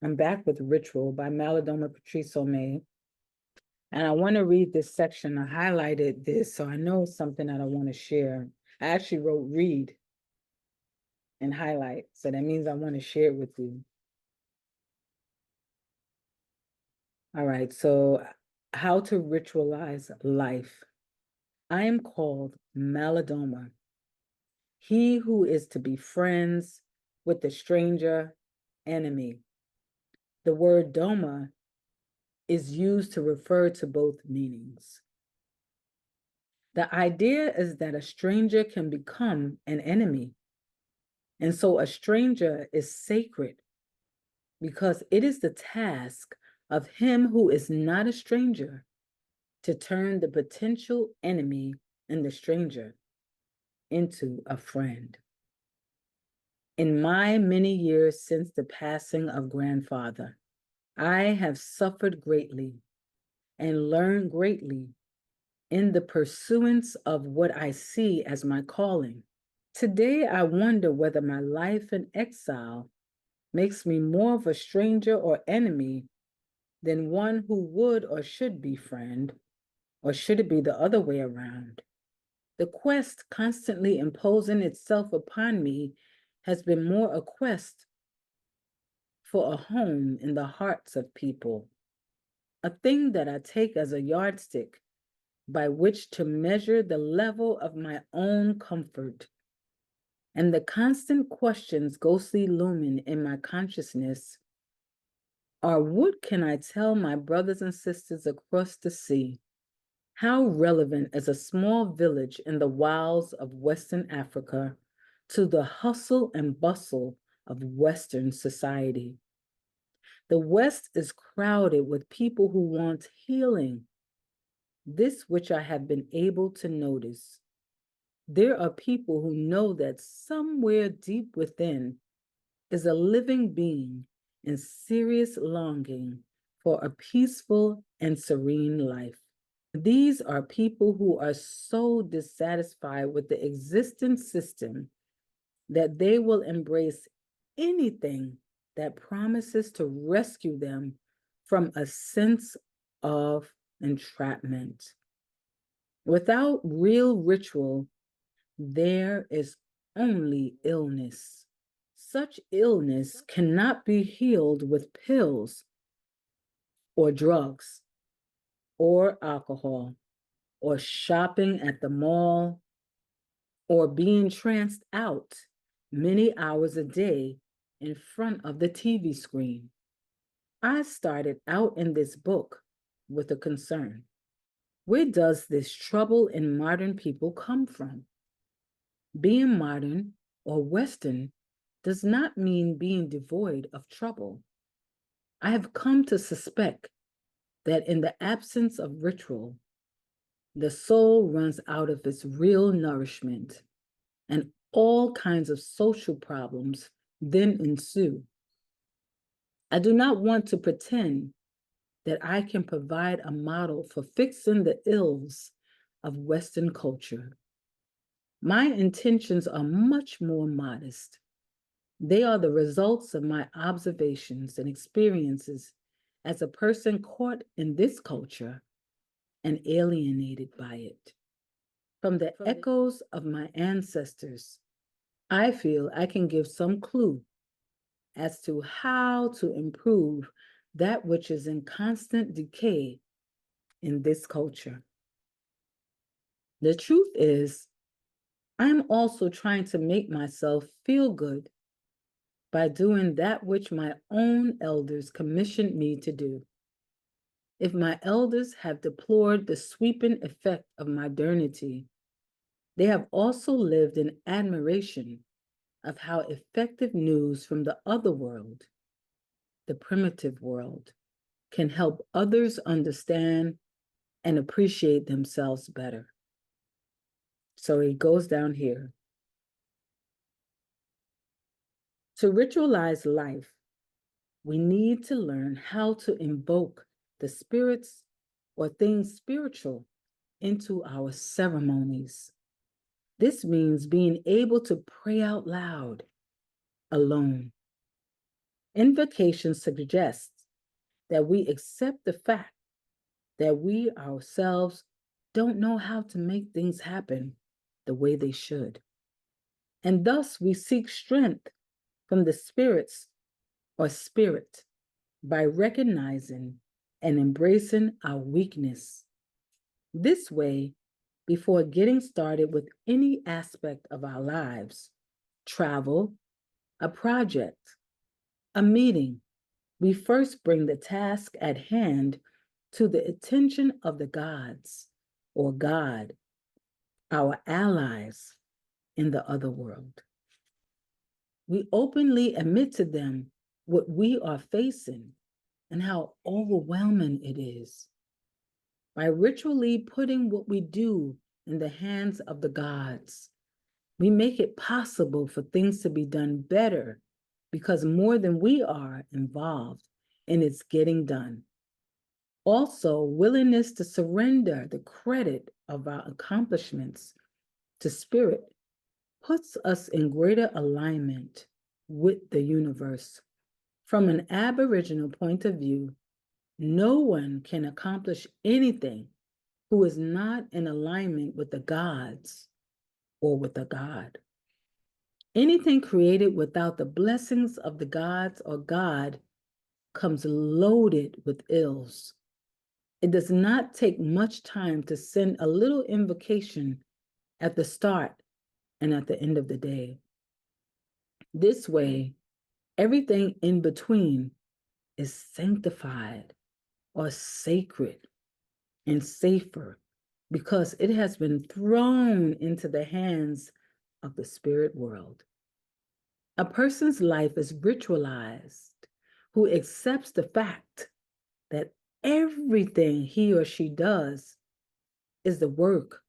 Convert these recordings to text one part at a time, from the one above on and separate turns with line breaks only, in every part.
I'm back with Ritual by Malidoma Patrice Some. And I want to read this section. I highlighted this, so I know it's something that I want to share. I actually wrote read and highlight, so that means I want to share it with you. All right, so how to ritualize life. I am called Malidoma, he who is to be friends with the stranger enemy. The word doma is used to refer to both meanings. The idea is that a stranger can become an enemy. And so a stranger is sacred because it is the task of him who is not a stranger to turn the potential enemy in the stranger into a friend. In my many years since the passing of grandfather, I have suffered greatly and learned greatly in the pursuance of what I see as my calling. Today, I wonder whether my life in exile makes me more of a stranger or enemy than one who would or should be friend, or should it be the other way around? The quest constantly imposing itself upon me has been more a quest for a home in the hearts of people, a thing that I take as a yardstick by which to measure the level of my own comfort. And the constant questions ghostly looming in my consciousness are, what can I tell my brothers and sisters across the sea? How relevant is a small village in the wilds of Western Africa to the hustle and bustle of Western society? The West is crowded with people who want healing, this which I have been able to notice. There are people who know that somewhere deep within is a living being in serious longing for a peaceful and serene life. These are people who are so dissatisfied with the existing system that they will embrace anything that promises to rescue them from a sense of entrapment. Without real ritual, there is only illness. Such illness cannot be healed with pills or drugs or alcohol or shopping at the mall or being tranced out many hours a day in front of the TV screen. I started out in this book with a concern. Where does this trouble in modern people come from? Being modern or Western does not mean being devoid of trouble. I have come to suspect that in the absence of ritual, the soul runs out of its real nourishment, and all kinds of social problems then ensue. I do not want to pretend that I can provide a model for fixing the ills of Western culture. My intentions are much more modest. They are the results of my observations and experiences as a person caught in this culture and alienated by it. From the echoes of my ancestors, I feel I can give some clue as to how to improve that which is in constant decay in this culture. The truth is, I'm also trying to make myself feel good by doing that which my own elders commissioned me to do. If my elders have deplored the sweeping effect of modernity, they have also lived in admiration of how effective news from the other world, the primitive world, can help others understand and appreciate themselves better. So it goes down here. To ritualize life, we need to learn how to invoke the spirits or things spiritual into our ceremonies. This means being able to pray out loud, alone. invocation suggests that we accept the fact that we ourselves don't know how to make things happen the way they should. And thus we seek strength from the spirits or spirit by recognizing and embracing our weakness. This way, before getting started with any aspect of our lives, travel, a project, a meeting, we first bring the task at hand to the attention of the gods or God, our allies in the other world. We openly admit to them what we are facing and how overwhelming it is. By ritually putting what we do in the hands of the gods, we make it possible for things to be done better because more than we are involved in its getting done. Also, willingness to surrender the credit of our accomplishments to spirit puts us in greater alignment with the universe. From an Aboriginal point of view, no one can accomplish anything who is not in alignment with the gods or with a God. Anything created without the blessings of the gods or God comes loaded with ills. It does not take much time to send a little invocation at the start and at the end of the day. This way, everything in between is sanctified or sacred and safer because it has been thrown into the hands of the spirit world. A person's life is ritualized who accepts the fact that everything he or she does is the work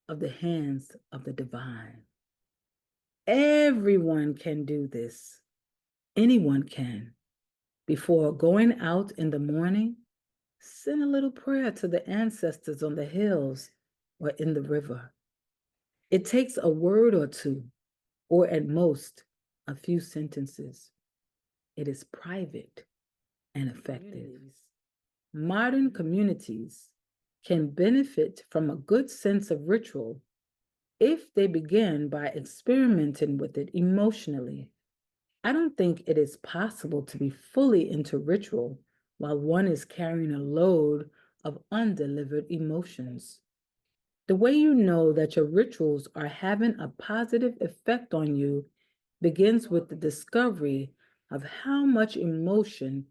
of the hands of the divine. Everyone can do this. Anyone can. Before going out in the morning, send a little prayer to the ancestors on the hills or in the river. It takes a word or two, or at most, a few sentences. It is private and effective. Modern communities can benefit from a good sense of ritual if they begin by experimenting with it emotionally. I don't think it is possible to be fully into ritual while one is carrying a load of undelivered emotions. The way you know that your rituals are having a positive effect on you begins with the discovery of how much emotion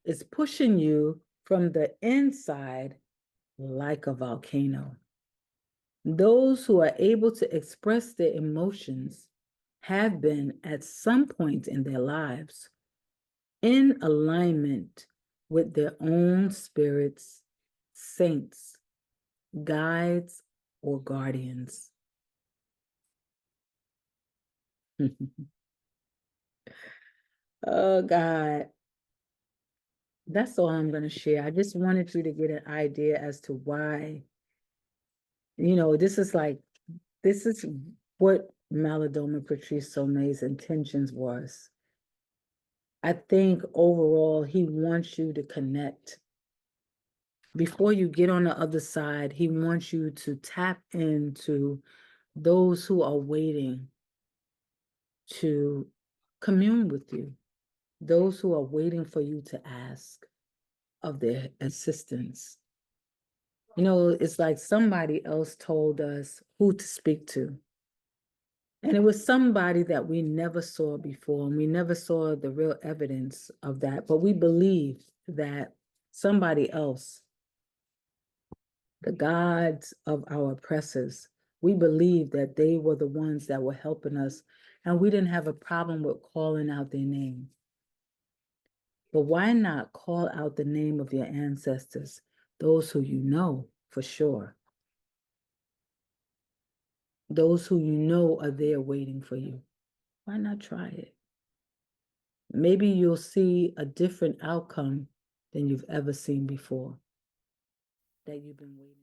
is pushing you from the inside like a volcano. Those who are able to express their emotions have been at some point in their lives in alignment with their own spirits, saints, guides, or guardians. Oh, God. That's all I'm going to share. I just wanted you to get an idea as to why, this is what Malidoma Patrice Some's intentions was. I think overall, he wants you to connect. Before you get on the other side, he wants you to tap into those who are waiting to commune with you, those who are waiting for you to ask of their assistance. It's like somebody else told us who to speak to. And it was somebody that we never saw before, and we never saw the real evidence of that. But we believed that somebody else, the gods of our oppressors, we believed that they were the ones that were helping us, and we didn't have a problem with calling out their name. But why not call out the name of your ancestors, those who you know for sure? Those who you know are there waiting for you. Why not try it? Maybe you'll see a different outcome than you've ever seen before, that you've been waiting.